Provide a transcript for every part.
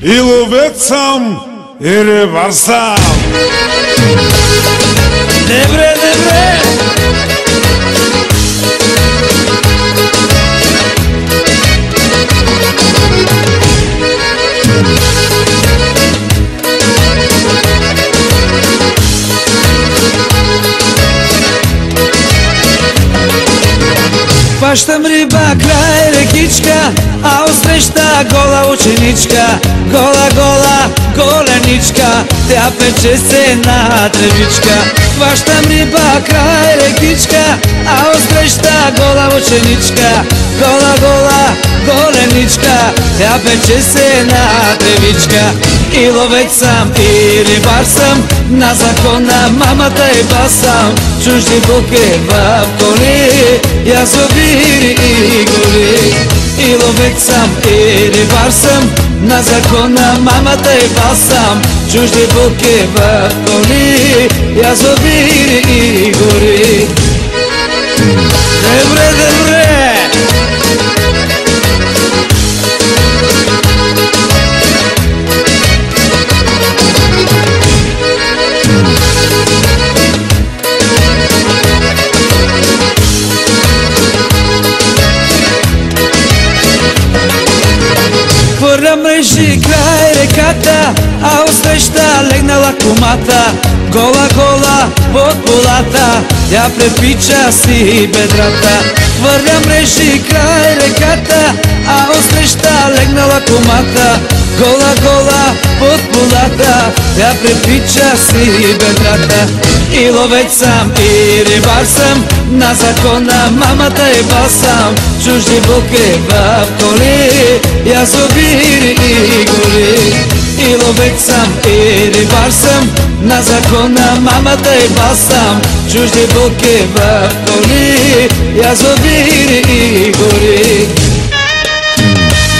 и ловец съм, и рибар съм. Добре, добре! Хващам риба край рекичка, а отсреща гола ученичка. Гола, гола, голеничка, тя пече се на тревичка. Хващам риба край рекичка, а отсреща гола ученичка. Гола, гола, голеничка, тя пече се на тревичка. И ловец съм, и рибар съм, на закона мамата и бас съм. Чужди буки в коли, язовири и гори. И ловец съм, и рибар съм, на закона мамата и бас съм. Чужди буки в коли, язовири и гори. Добре, добре! Хвърля мрежи край реката, а отсреща легнала кумата. Гола, гола под полата, тя препича си бедрата. Хвърля мрежи край реката, а отсреща легнала кумата. Гола, гола под полата, тя препича си бедрата. И ловец съм, и рибар съм, на закона мамата и бас съм. Чужди буки в коли, язовири и гори. И ловец съм, и рибар съм, на закона мамата и бас съм. Чужди буки в коли, язовири и гори.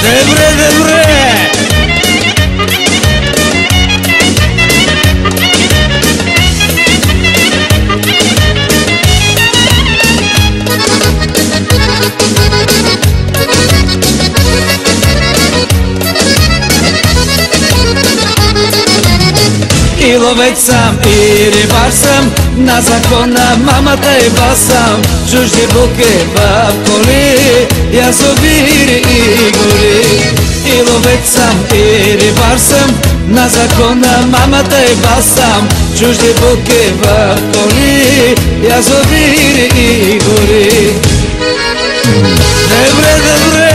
Добре, добре! И ловец съм, и рибар съм, на закона мамата и бас съм. Чужди буки в коли, язовири и гори. И ловец съм, и рибар съм, на закона мамата и бас съм. Чужди буки в коли, язовири и гори. Добре, добре!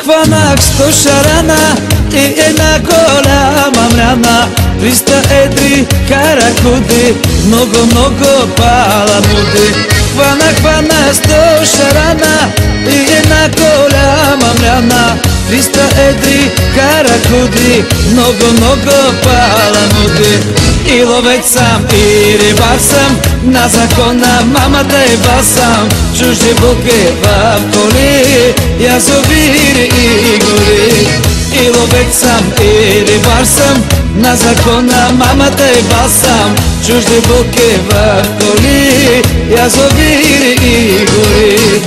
Хванах 100 шарана и една голяма мряна. 300 едри каракуди, много, много паламуди. Хванах 100 шарана и една голяма мряна. 300 едри каракуди, много, много паламуди. И ловец съм, и рибар съм, на закона мамата и бас съм. Чужди буки в коли, язовири и гори. И ловец съм, и рибар съм, на закона мамата и бас съм. Чужди буки в коли, язовири и гори.